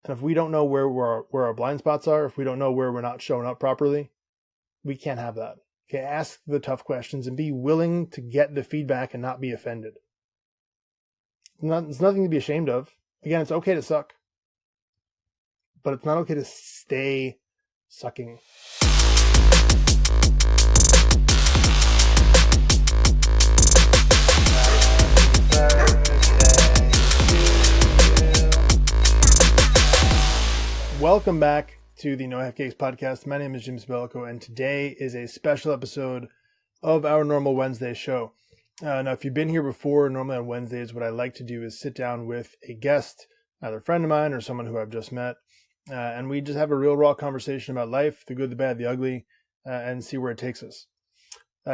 And if we don't know where our blind spots are, if we don't know where we're not showing up properly, we can't have that. Okay, ask the tough questions and be willing to get the feedback and not be offended. It's nothing to be ashamed of. Again, it's okay to suck, but it's not okay to stay sucking. Welcome back to the No Half Cakes podcast. My name is Jim Sabellico, and today is a special episode of our normal Wednesday show. Now, if you've been here before, normally on Wednesdays, what I like to do is sit down with a guest, either a friend of mine or someone who I've just met, and we just have a real raw conversation about life, the good, the bad, the ugly, and see where it takes us.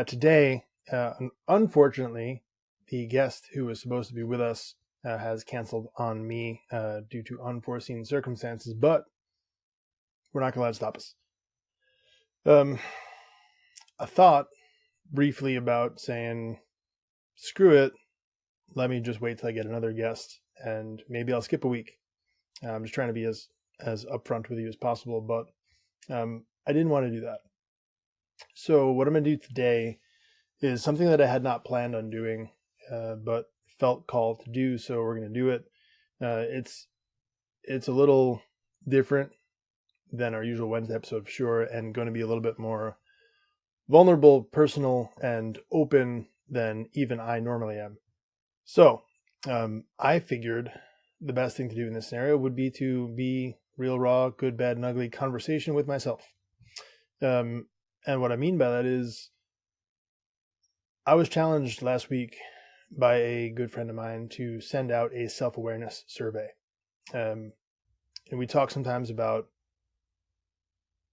Today, unfortunately, the guest who was supposed to be with us has canceled on me due to unforeseen circumstances, but we're not going to let it stop us. I thought briefly about saying, screw it, let me just wait till I get another guest, and maybe I'll skip a week. I'm just trying to be as upfront with you as possible, but I didn't want to do that. So what I'm going to do today is something that I had not planned on doing, but felt called to do, so we're going to do it. It's a little different than our usual Wednesday episode for sure, and going to be a little bit more vulnerable, personal, and open than even I normally am. So I figured the best thing to do in this scenario would be to be real raw, good, bad, and ugly conversation with myself. And what I mean by that is I was challenged last week by a good friend of mine to send out a self-awareness survey. And we talk sometimes about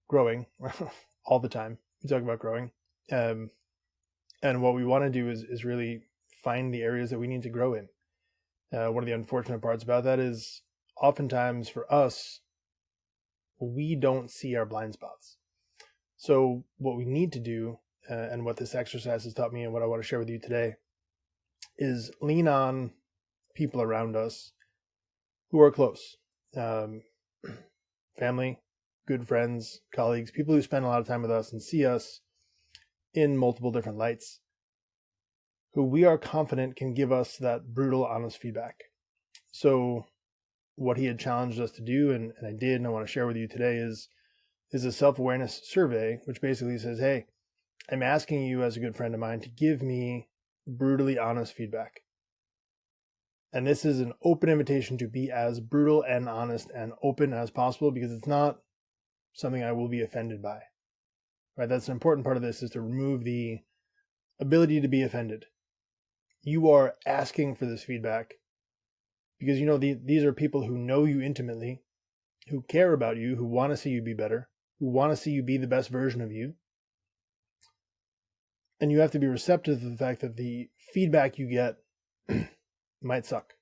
growing all the time. We talk about growing. And what we want to do is really find the areas that we need to grow in. One of the unfortunate parts about that is oftentimes for us, we don't see our blind spots. So what we need to do, and what this exercise has taught me and what I want to share with you today, is lean on people around us who are close. Family, good friends, colleagues, people who spend a lot of time with us and see us in multiple different lights, who we are confident can give us that brutal, honest feedback. So what he had challenged us to do, and I did, and I want to share with you today, is a self-awareness survey, which basically says, hey, I'm asking you as a good friend of mine to give me brutally honest feedback. And this is an open invitation to be as brutal and honest and open as possible, because it's not something I will be offended by. Right? That's an important part of this, is to remove the ability to be offended. You are asking for this feedback because these are people who know you intimately, who care about you, who want to see you be better, who want to see you be the best version of you. And you have to be receptive to the fact that the feedback you get might suck.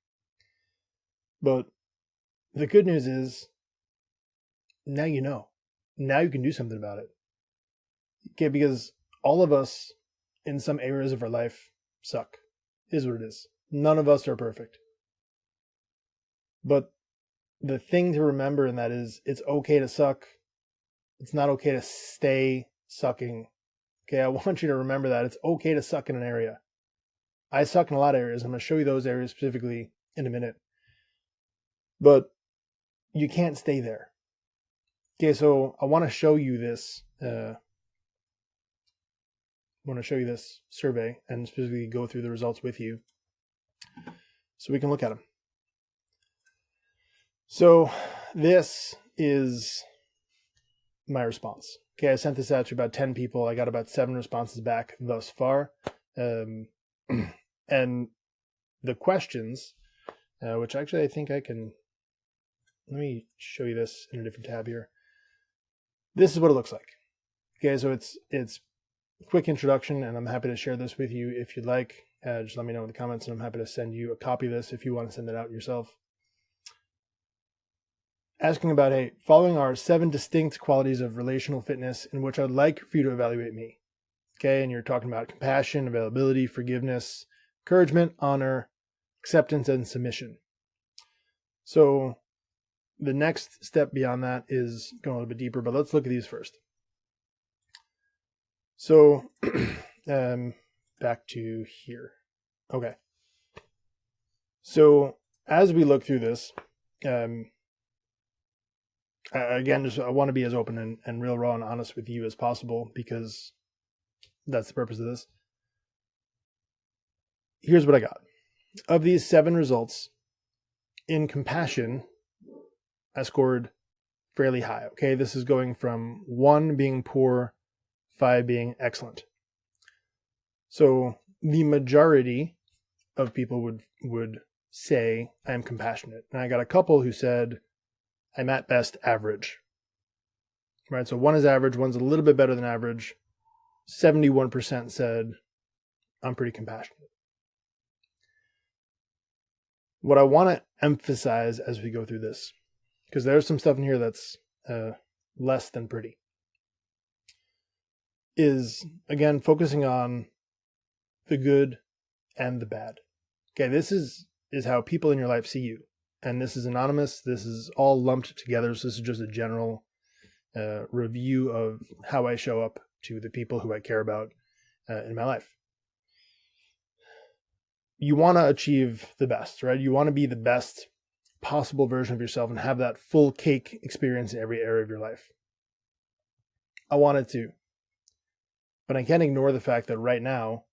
But the good news is, now you know. Now you can do something about it. Okay, because all of us in some areas of our life suck. Is what it is. None of us are perfect. But the thing to remember in that is, it's okay to suck. It's not okay to stay sucking. Okay, I want you to remember that. It's okay to suck in an area. I suck in a lot of areas. I'm going to show you those areas specifically in a minute. But you can't stay there. Okay, so I want to show you this. I want to show you this survey and specifically go through the results with you so we can look at them. So this is my response. Okay, I sent this out to about 10 people. I got about 7 responses back thus far. And the questions, which actually I think I can, let me show you this in a different tab here. This is what it looks like. Okay, so it's a quick introduction, and I'm happy to share this with you if you'd like. Just let me know in the comments, and I'm happy to send you a copy of this if you want to send it out yourself. Asking about, hey, following are 7 distinct qualities of relational fitness in which I'd like for you to evaluate me. Okay, and you're talking about compassion, availability, forgiveness, encouragement, honor, acceptance, and submission. So the next step beyond that is going a little bit deeper, but let's look at these first. So back to here. Okay. So as we look through this, again, I want to be as open and real raw and honest with you as possible, because that's the purpose of this. Here's what I got. Of these 7 results, in compassion, I scored fairly high. Okay, this is going from 1 being poor, 5 being excellent. So the majority of people would say I'm compassionate. And I got a couple who said I'm at best average. Right? So 1 is average, 1's a little bit better than average. 71% said I'm pretty compassionate. What I want to emphasize as we go through this, because there's some stuff in here that's less than pretty, is, again, focusing on the good and the bad. Okay, this is how people in your life see you. And this is anonymous. This is all lumped together. So this is just a general review of how I show up to the people who I care about in my life. You want to achieve the best, right? You want to be the best possible version of yourself and have that full cake experience in every area of your life. I wanted to. But I can't ignore the fact that right now,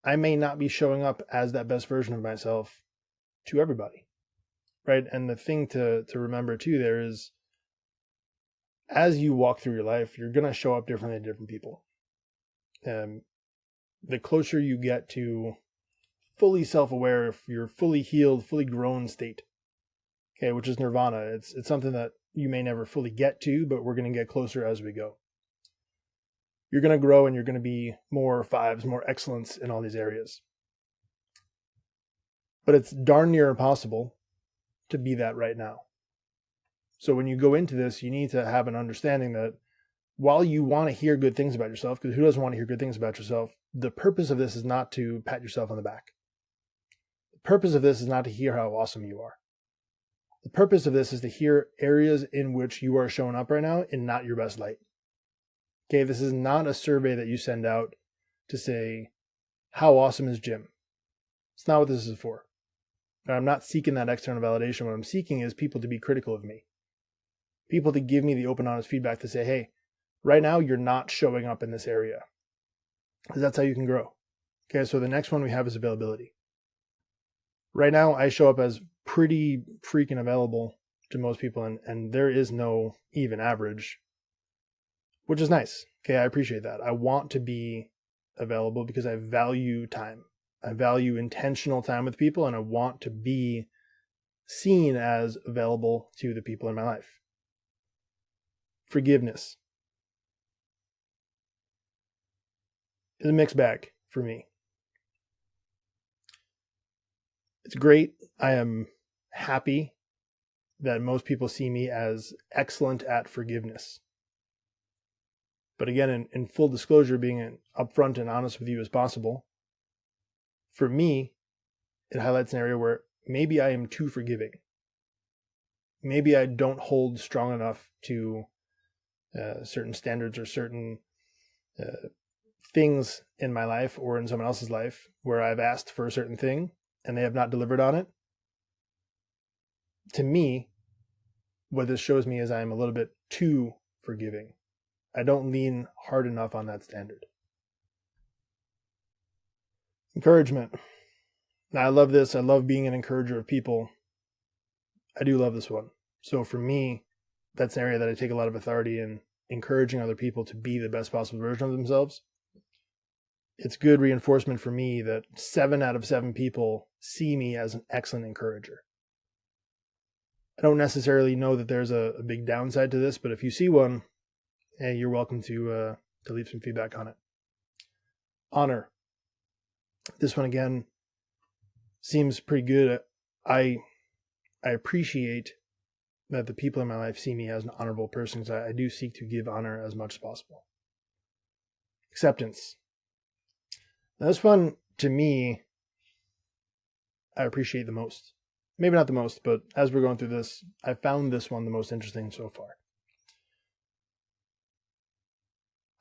I may not be showing up as that best version of myself to everybody, right? And the thing to remember too there is, as you walk through your life, you're going to show up differently to different people. The closer you get to fully self-aware, if you're fully healed, fully grown state, okay, which is nirvana. It's something that you may never fully get to, but we're going to get closer as we go. You're going to grow and you're going to be more 5s, more excellence in all these areas. But it's darn near impossible to be that right now. So when you go into this, you need to have an understanding that while you want to hear good things about yourself, because who doesn't want to hear good things about yourself, the purpose of this is not to pat yourself on the back. The purpose of this is not to hear how awesome you are. The purpose of this is to hear areas in which you are showing up right now in not your best light. Okay, this is not a survey that you send out to say, how awesome is Jim? It's not what this is for. I'm not seeking that external validation. What I'm seeking is people to be critical of me. People to give me the open, honest feedback to say, hey, right now you're not showing up in this area. Because that's how you can grow. Okay, so the next one we have is availability. Right now I show up as pretty freaking available to most people, and there is no even average, which is nice. Okay, I appreciate that. I want to be available because I value time. I value intentional time with people, and I want to be seen as available to the people in my life. Forgiveness is a mixed bag for me. It's great. I am happy that most people see me as excellent at forgiveness. But again, in full disclosure, being upfront and honest with you as possible, for me, it highlights an area where maybe I am too forgiving. Maybe I don't hold strong enough to certain standards or certain things in my life or in someone else's life where I've asked for a certain thing and they have not delivered on it. To me, what this shows me is I'm a little bit too forgiving. I don't lean hard enough on that standard. Encouragement. Now, I love this. I love being an encourager of people. I do love this one. So for me, that's an area that I take a lot of authority in, encouraging other people to be the best possible version of themselves. It's good reinforcement for me that 7 out of 7 people see me as an excellent encourager. I don't necessarily know that there's a big downside to this, but if you see one, hey, you're welcome to leave some feedback on it. Honor. This one again seems pretty good. I appreciate that the people in my life see me as an honorable person, because I do seek to give honor as much as possible. Acceptance. Now, this one, to me, I appreciate the most. maybe not the most, but as we're going through this, I found this one the most interesting so far.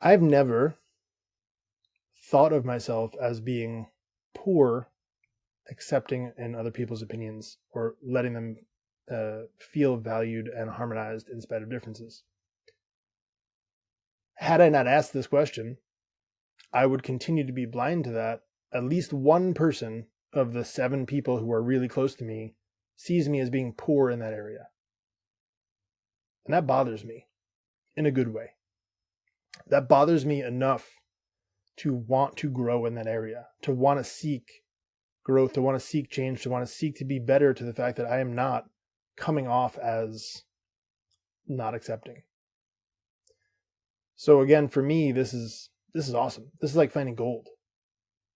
I've never thought of myself as being poor, accepting in other people's opinions or letting them feel valued and harmonized in spite of differences. Had I not asked this question, I would continue to be blind to that. At least one person of the 7 people who are really close to me sees me as being poor in that area. And that bothers me in a good way. That bothers me enough to want to grow in that area, to want to seek growth, to want to seek change, to want to seek to be better, to the fact that I am not coming off as not accepting. So again, for me, this is awesome. This is like finding gold.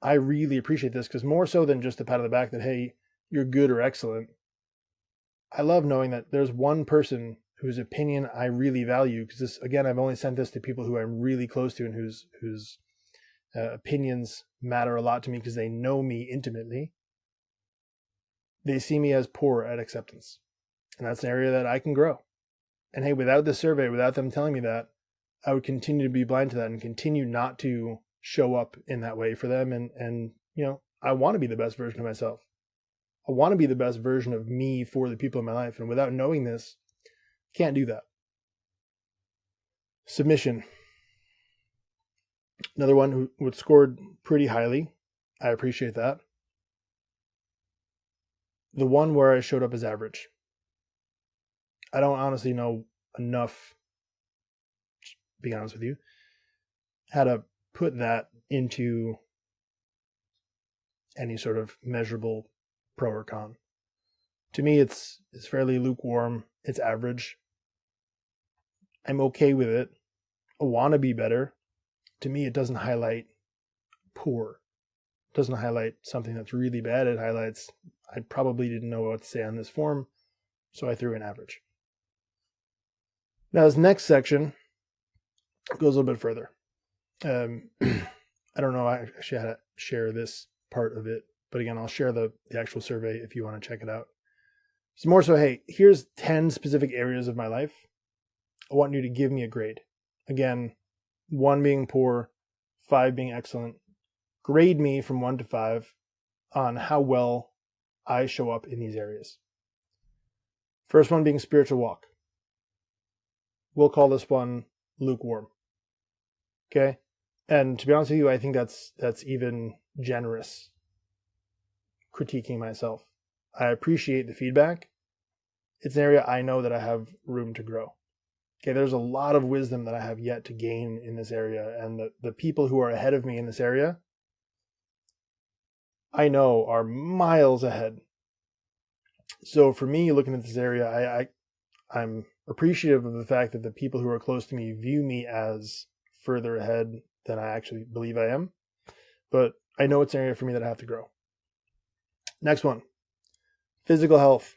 I really appreciate this, because more so than just a pat on the back that, hey, you're good or excellent, I love knowing that there's one person whose opinion I really value, because this, again, I've only sent this to people who I'm really close to and whose opinions matter a lot to me because they know me intimately. They see me as poor at acceptance. And that's an area that I can grow. And hey, without this survey, without them telling me that, I would continue to be blind to that and continue not to show up in that way for them. And you know, I want to be the best version of myself. I want to be the best version of me for the people in my life. And without knowing this, can't do that. Submission. Another one who scored pretty highly. I appreciate that. The one where I showed up as average. I don't honestly know enough, to be honest with you, how to put that into any sort of measurable pro or con. To me, it's fairly lukewarm. It's average. I'm okay with it. I want to be better. To me, it doesn't highlight poor. It doesn't highlight something that's really bad. It highlights, I probably didn't know what to say on this form, so I threw in average. Now, this next section goes a little bit further. I don't know actually how to share this part of it, but again, I'll share the actual survey if you want to check it out. It's more so, hey, here's 10 specific areas of my life. I want you to give me a grade. Again, 1 being poor, 5 being excellent. Grade me from 1 to 5 on how well I show up in these areas. First one being spiritual walk. We'll call this one lukewarm. Okay? And to be honest with you, I think that's even generous critiquing myself. I appreciate the feedback. It's an area I know that I have room to grow. Okay, there's a lot of wisdom that I have yet to gain in this area, and the people who are ahead of me in this area, I know are miles ahead. So for me, looking at this area, I'm appreciative of the fact that the people who are close to me view me as further ahead than I actually believe I am. But I know it's an area for me that I have to grow. Next one, physical health.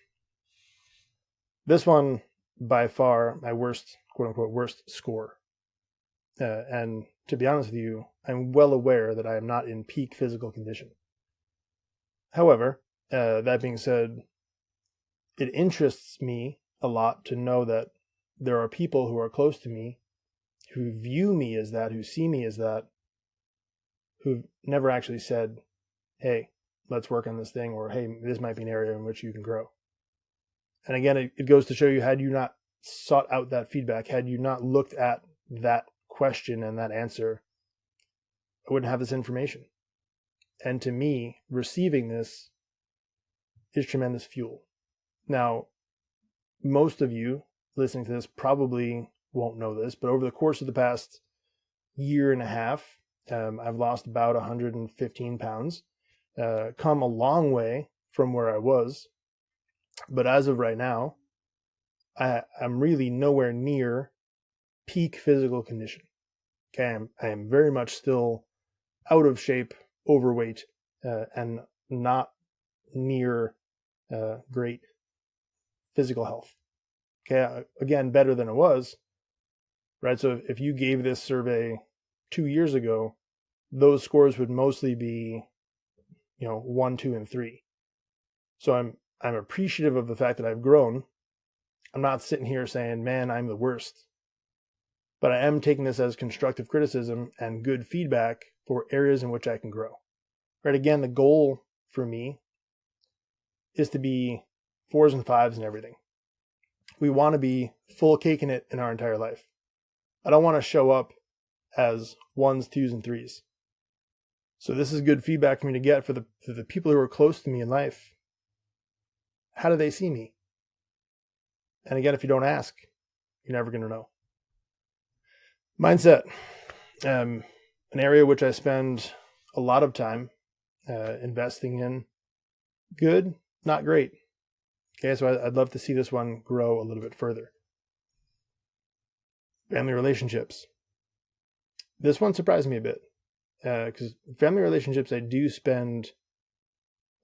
This one, by far, my worst, quote unquote, worst score. And to be honest with you, I'm well aware that I am not in peak physical condition. However, that being said, it interests me a lot to know that there are people who are close to me who view me as that, who see me as that, who've never actually said, hey, let's work on this thing, or hey, this might be an area in which you can grow. And again, it goes to show you, had you not sought out that feedback, had you not looked at that question and that answer, I wouldn't have this information. And to me, receiving this is tremendous fuel. Now, most of you listening to this probably won't know this, but over the course of the past year and a half, I've lost about 115 pounds, come a long way from where I was. But as of right now, I'm really nowhere near peak physical condition. Okay, I am very much still out of shape, overweight, and not near great physical health. Okay, again, better than it was, right? So if you gave this survey 2 years ago, those scores would mostly be, 1, 2, and 3. So I'm appreciative of the fact that I've grown. I'm not sitting here saying, man, I'm the worst. But I am taking this as constructive criticism and good feedback for areas in which I can grow. Right? Again, the goal for me is to be 4s and 5s and everything. We want to be full cake in it in our entire life. I don't want to show up as 1s, 2s, and 3s. So this is good feedback for me to get for the people who are close to me in life. How do they see me? And again, if you don't ask, you're never going to know. Mindset, an area which I spend a lot of time investing in. Good, not great. Okay, so I'd love to see this one grow a little bit further. Family relationships. This one surprised me a bit because family relationships I do spend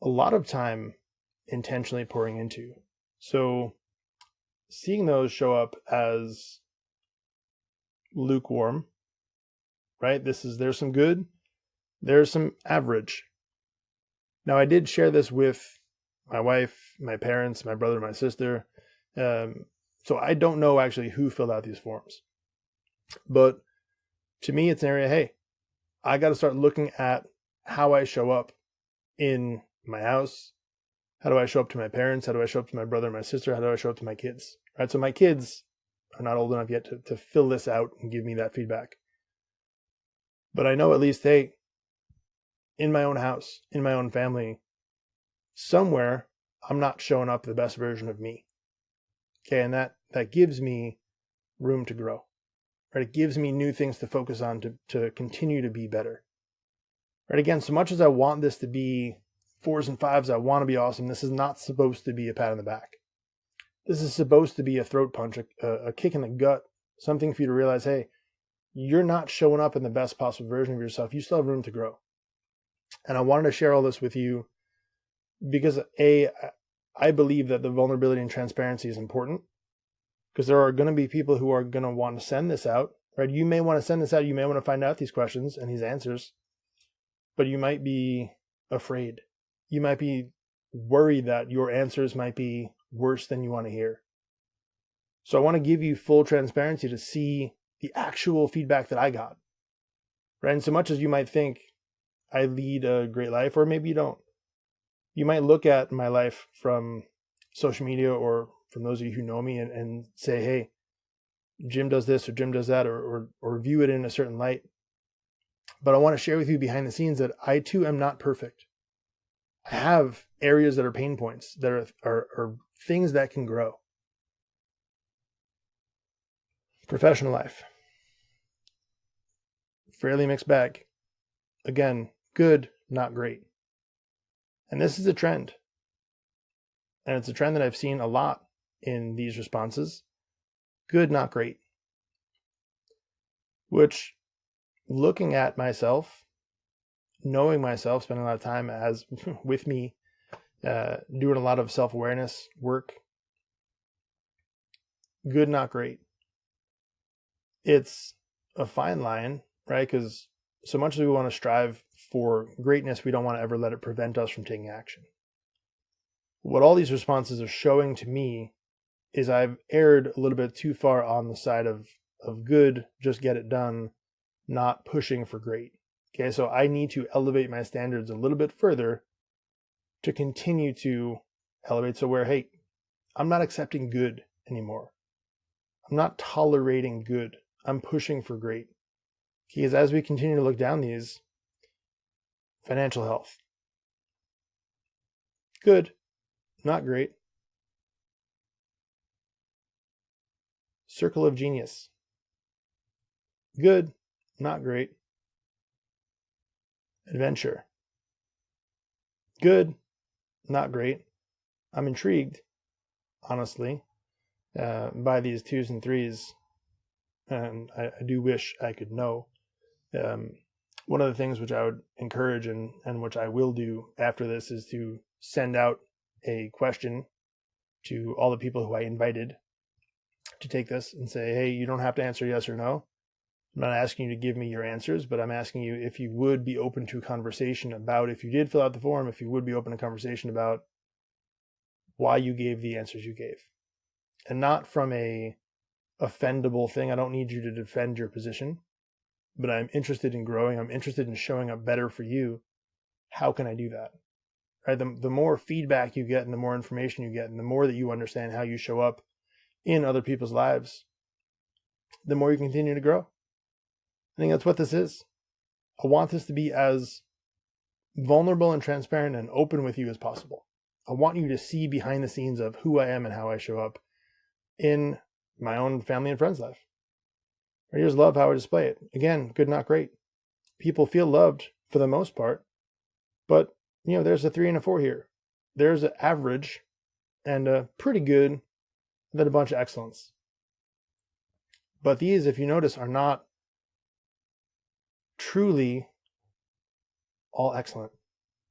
a lot of time intentionally pouring into. So seeing those show up as lukewarm, right? There's some good, there's some average. Now I did share this with my wife, my parents, my brother, my sister. So I don't know actually who filled out these forms. But to me, it's an area, hey, I got to start looking at how I show up in my house. How do I show up to my parents? How do I show up to my brother, my sister? How do I show up to my kids? Right. So my kids are not old enough yet to fill this out and give me that feedback. But I know at least, hey, in my own house, in my own family, somewhere I'm not showing up the best version of me. Okay. And that gives me room to grow. Right? It gives me new things to focus on to continue to be better. Right? Again, so much as I want this to be 4s and 5s, I want to be awesome. This is not supposed to be a pat on the back. This is supposed to be a throat punch, a kick in the gut, something for you to realize, hey, you're not showing up in the best possible version of yourself. You still have room to grow. And I wanted to share all this with you because I believe that the vulnerability and transparency is important. Because there are going to be people who are going to want to send this out, right? You may want to send this out. You may want to find out these questions and these answers, but you might be afraid. You might be worried that your answers might be worse than you want to hear. So I want to give you full transparency to see the actual feedback that I got, right? And so much as you might think I lead a great life, or maybe you don't, you might look at my life from social media or from those of you who know me and say, hey, Jim does this or Jim does that, or view it in a certain light. But I want to share with you behind the scenes that I too am not perfect. I have areas that are pain points, that are things that can grow. Professional life. Fairly mixed bag. Again, good, not great. And this is a trend. And it's a trend that I've seen a lot in these responses. Good, not great. Which, looking at myself, knowing myself, spending a lot of time with me, doing a lot of self-awareness work. Good, not great. It's a fine line, right? Because so much as we want to strive for greatness, we don't want to ever let it prevent us from taking action. What all these responses are showing to me is I've erred a little bit too far on the side of good, just get it done, not pushing for great. Okay, so I need to elevate my standards a little bit further to continue to elevate. So where, hey, I'm not accepting good anymore. I'm not tolerating good. I'm pushing for great. Because as we continue to look down these, financial health. Good, not great. Circle of genius. Good, not great. Adventure. Good, not great. I'm intrigued, honestly, by these 2s and 3s, and I do wish I could know. One of the things which I would encourage and which I will do after this is to send out a question to all the people who I invited to take this and say, hey, you don't have to answer yes or no. I'm not asking you to give me your answers, but I'm asking you if you would be open to conversation about, if you did fill out the form, if you would be open to conversation about why you gave the answers you gave. And not from a offendable thing. I don't need you to defend your position, but I'm interested in growing. I'm interested in showing up better for you. How can I do that? Right? The more feedback you get and the more information you get and the more that you understand how you show up in other people's lives, the more you continue to grow. I think that's what this is. I want this to be as vulnerable and transparent and open with you as possible. I want you to see behind the scenes of who I am and how I show up in my own family and friends' life. Here's love, how I display it. Again, good, not great. People feel loved for the most part, but there's a 3 and a 4 here. There's an average and a pretty good, and then a bunch of excellence. But these, if you notice, are not truly all excellent.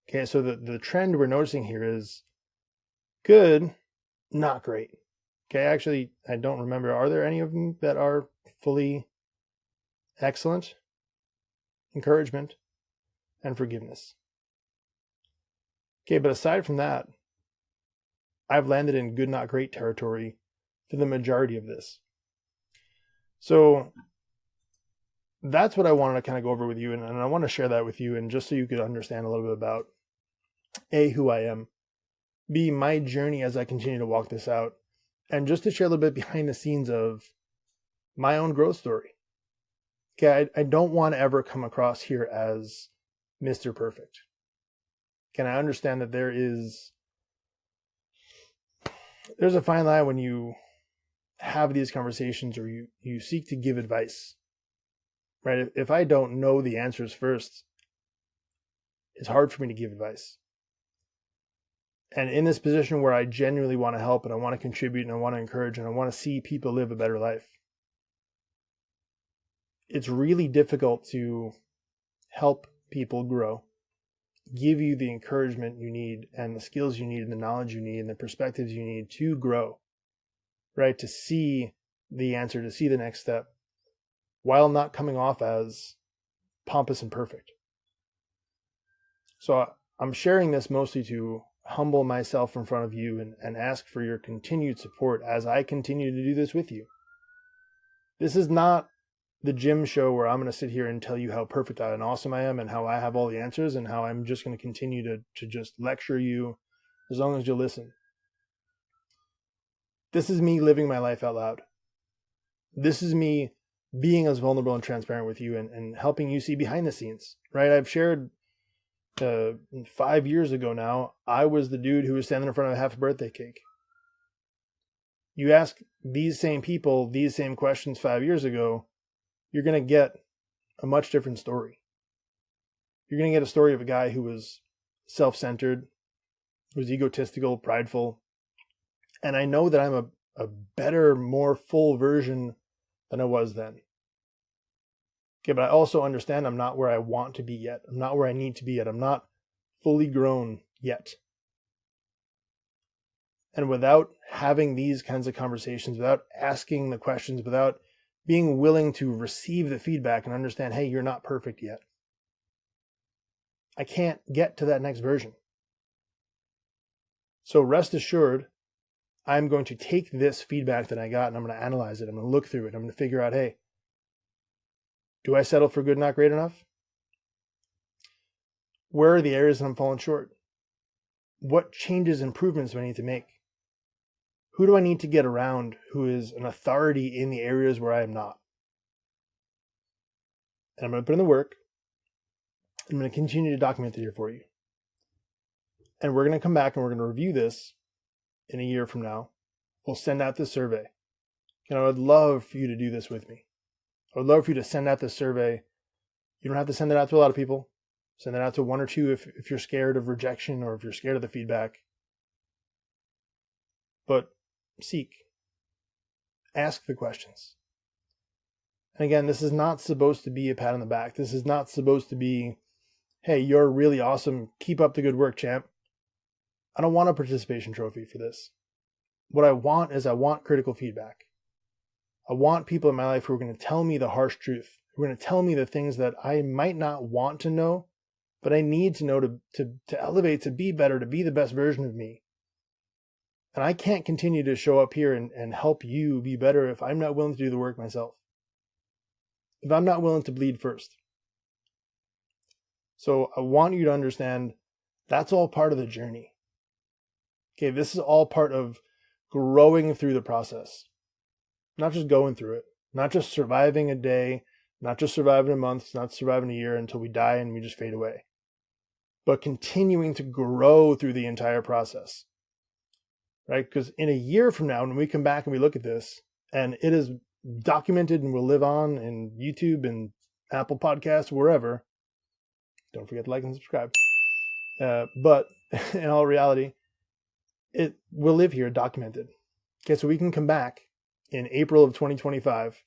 Okay, so the trend we're noticing here is good, not great. Okay, actually, I don't remember. Are there any of them that are fully excellent? Encouragement and forgiveness. Okay, but aside from that, I've landed in good, not great territory for the majority of this. So that's what I wanted to kind of go over with you, and I want to share that with you, and just so you could understand a little bit about A, who I am, B, my journey as I continue to walk this out, and just to share a little bit behind the scenes of my own growth story. Okay, I don't want to ever come across here as Mr. Perfect. Can I understand that there's a fine line when you have these conversations or you seek to give advice, right? If I don't know the answers first, it's hard for me to give advice. And in this position where I genuinely want to help and I want to contribute and I want to encourage and I want to see people live a better life, it's really difficult to help people grow, give you the encouragement you need and the skills you need and the knowledge you need and the perspectives you need to grow, right? To see the answer, to see the next step, while not coming off as pompous and perfect. So I'm sharing this mostly to humble myself in front of you and ask for your continued support as I continue to do this with you. This is not the Jim show where I'm going to sit here and tell you how perfect and awesome I am and how I have all the answers and how I'm just going to continue to just lecture you as long as you listen. This is me living my life out loud. This is me being as vulnerable and transparent with you and helping you see behind the scenes, right? I've shared 5 years ago now, I was the dude who was standing in front of a half a birthday cake. You ask these same people these same questions 5 years ago, you're going to get a much different story. You're going to get a story of a guy who was self-centered, who was egotistical, prideful. And I know that I'm a better, more full version than I was then. Okay, but I also understand I'm not where I want to be yet. I'm not where I need to be yet. I'm not fully grown yet. And without having these kinds of conversations, without asking the questions, without being willing to receive the feedback and understand, hey, you're not perfect yet, I can't get to that next version. So rest assured, I'm going to take this feedback that I got and I'm going to analyze it. I'm going to look through it. I'm going to figure out, hey, do I settle for good, not great enough? Where are the areas that I'm falling short? What changes, improvements do I need to make? Who do I need to get around who is an authority in the areas where I am not? And I'm going to put in the work. I'm going to continue to document it here for you. And we're going to come back and we're going to review this in a year from now. We'll send out this survey. And I would love for you to do this with me. I would love for you to send out this survey. You don't have to send it out to a lot of people. Send it out to 1 or 2 if you're scared of rejection or if you're scared of the feedback. But seek. Ask the questions. And again, this is not supposed to be a pat on the back. This is not supposed to be, hey, you're really awesome. Keep up the good work, champ. I don't want a participation trophy for this. What I want is critical feedback. I want people in my life who are going to tell me the harsh truth, who are going to tell me the things that I might not want to know, but I need to know to elevate, to be better, to be the best version of me. And I can't continue to show up here and help you be better if I'm not willing to do the work myself. If I'm not willing to bleed first. So I want you to understand that's all part of the journey. Okay, this is all part of growing through the process. Not just going through it. Not just surviving a day. Not just surviving a month. Not surviving a year until we die and we just fade away. But continuing to grow through the entire process. Right? Because in a year from now, when we come back and we look at this, and it is documented and will live on in YouTube and Apple Podcasts, wherever. Don't forget to like and subscribe. But in all reality, it will live here documented. Okay, so we can come back in April of 2025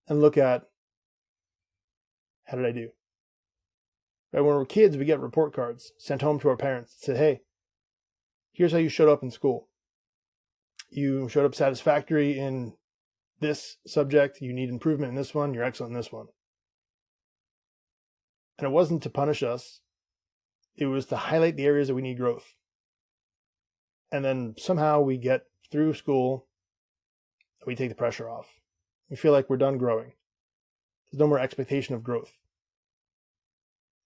and look at, how did I do? Right, when we're kids, we get report cards sent home to our parents that say, hey, here's how you showed up in school. You showed up satisfactory in this subject. You need improvement in this one. You're excellent in this one. And it wasn't to punish us. It was to highlight the areas that we need growth. And then somehow we get through school and we take the pressure off. We feel like we're done growing. There's no more expectation of growth.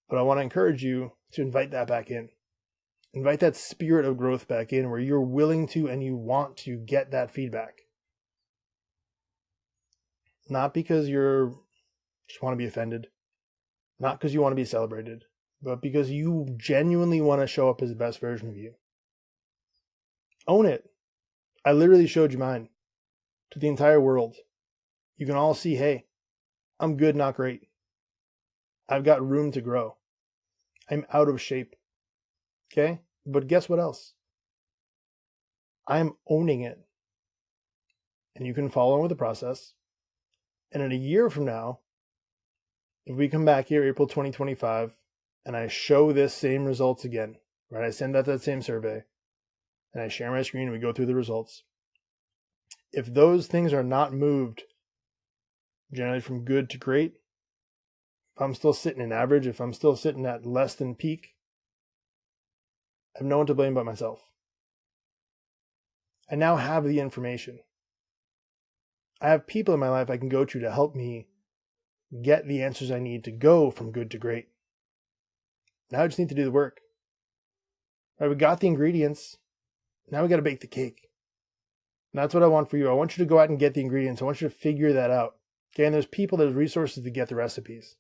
But I want to encourage you to invite that back in. Invite that spirit of growth back in where you're willing to and you want to get that feedback. Not because you just want to be offended. Not because you want to be celebrated. But because you genuinely want to show up as the best version of you. Own it. I literally showed you mine to the entire world. You can all see, hey, I'm good, not great. I've got room to grow. I'm out of shape. Okay? But guess what else? I'm owning it. And you can follow on with the process. And in a year from now, if we come back here, April 2025, and I show this same results again, right? I send out that same survey, and I share my screen and we go through the results. If those things are not moved, generally from good to great, if I'm still sitting in average, if I'm still sitting at less than peak, I have no one to blame but myself. I now have the information. I have people in my life I can go to help me get the answers I need to go from good to great. Now I just need to do the work. Right, we got the ingredients. Now we got to bake the cake. And that's what I want for you. I want you to go out and get the ingredients. I want you to figure that out. Okay, and there's people, there's resources to get the recipes.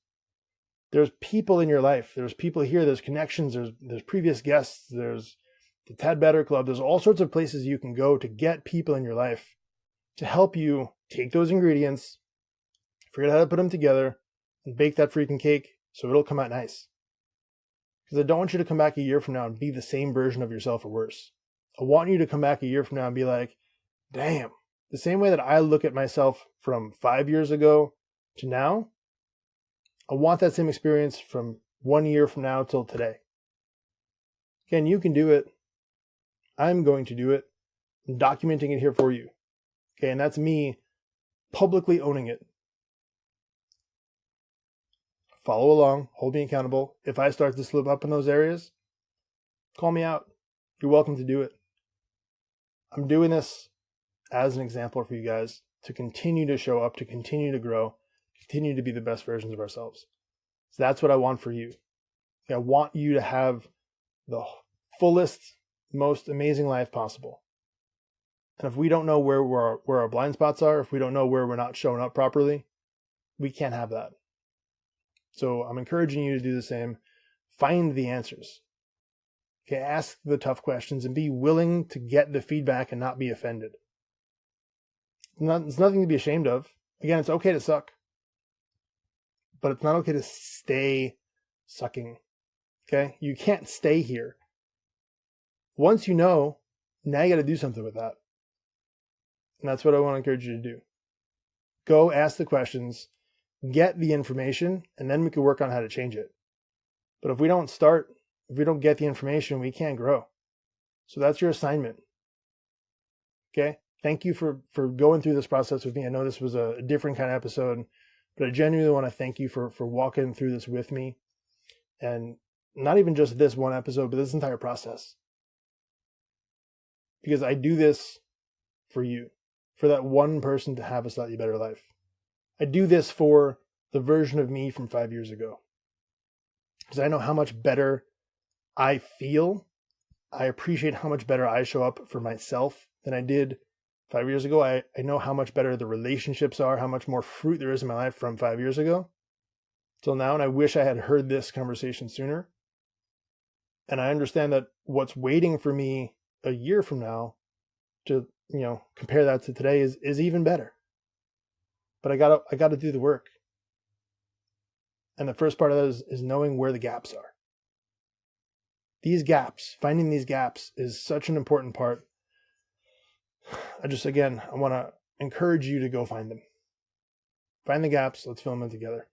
There's people in your life. There's people here. There's connections. There's previous guests. There's the Tad Better Club. There's all sorts of places you can go to get people in your life to help you take those ingredients, figure out how to put them together, and bake that freaking cake so it'll come out nice. Because I don't want you to come back a year from now and be the same version of yourself or worse. I want you to come back a year from now and be like, damn, the same way that I look at myself from 5 years ago to now, I want that same experience from 1 year from now till today. Again, you can do it. I'm going to do it. I'm documenting it here for you. Okay, and that's me publicly owning it. Follow along, hold me accountable. If I start to slip up in those areas, call me out. You're welcome to do it. I'm doing this as an example for you guys to continue to show up, to continue to grow, continue to be the best versions of ourselves. So that's what I want for you. I want you to have the fullest, most amazing life possible. And if we don't know where our blind spots are, if we don't know where we're not showing up properly, we can't have that. So I'm encouraging you to do the same. Find the answers. Okay, ask the tough questions and be willing to get the feedback and not be offended. It's nothing to be ashamed of. Again, it's okay to suck. But it's not okay to stay sucking. Okay? You can't stay here. Once you know, now you got to do something with that. And that's what I want to encourage you to do. Go ask the questions, get the information, and then we can work on how to change it. But if we don't get the information, we can't grow. So that's your assignment. Okay? Thank you for going through this process with me. I know this was a different kind of episode, but I genuinely want to thank you for walking through this with me. And not even just this one episode, but this entire process. because I do this for you, for that one person to have a slightly better life. I do this for the version of me from 5 years ago, because I know how much better I feel. I appreciate how much better I show up for myself than I did 5 years ago. I know how much better the relationships are, how much more fruit there is in my life from 5 years ago till now. And I wish I had heard this conversation sooner. And I understand that what's waiting for me a year from now to, compare that to today is even better. But I gotta do the work. And the first part of that is knowing where the gaps are. These gaps, finding these gaps is such an important part. I want to encourage you to go find them. Find the gaps. Let's fill them in together.